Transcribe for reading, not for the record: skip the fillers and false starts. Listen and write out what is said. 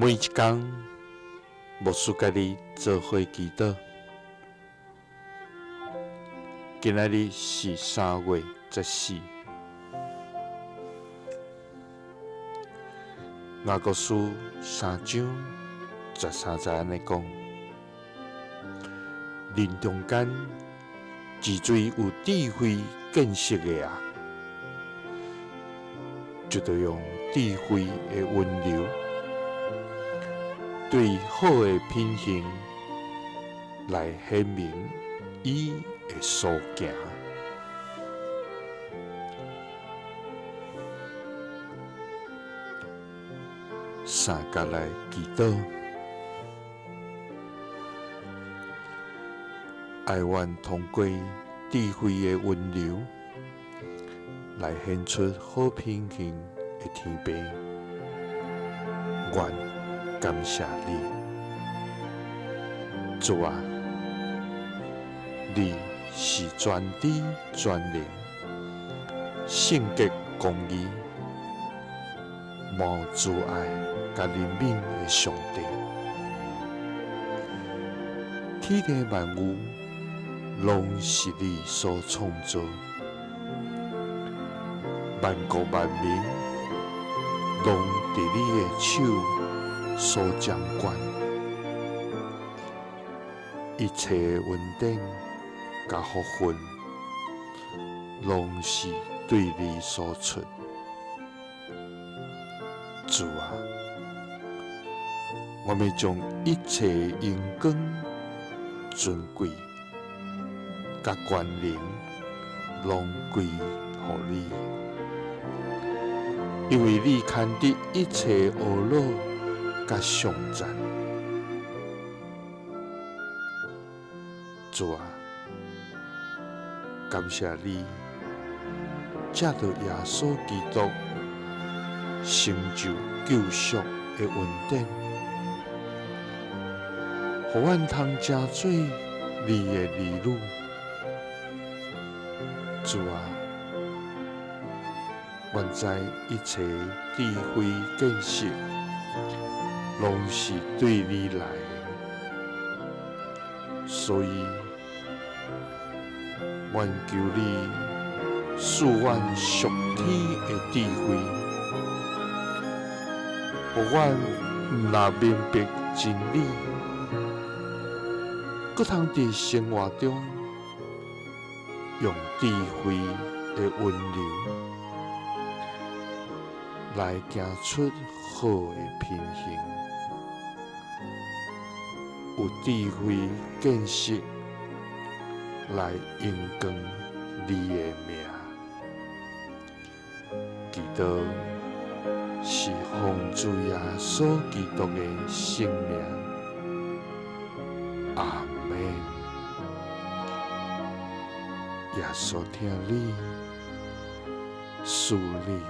每一天，牧师家己做伙祈祷。今仔日是3月14。雅各书3章13节安尼讲：人中间只水有智慧见识的啊，就得用智慧的温柔，对好的品行来显明伊的所行。三角来祈祷，爱愿通过智慧的温柔，来显出好品行的天父。愿感谢你，主啊！你是全知全能、圣洁公义、无慈爱甲怜悯的上帝。天地万物拢是你所创造，万国万民拢伫你的手所掌管，一切恩典甲福分，拢是对你所出。主啊，我们将一切荣光、尊贵、甲权能，拢归乎你，因为你看得一切恶乐甲上赞。主啊，感谢你，借着耶稣基督成就救赎的恩典，互阮通成做你的儿女。主啊，愿知一切智慧见识，拢是对你来的，所以愿求你赐阮属天的智慧，互阮毋但明白真理，阁通伫生活中用智慧的温柔来行出好的品行，有智慧见识来荣光你的名。祈祷是奉主耶稣基督的圣名，阿门。耶稣听你，赐你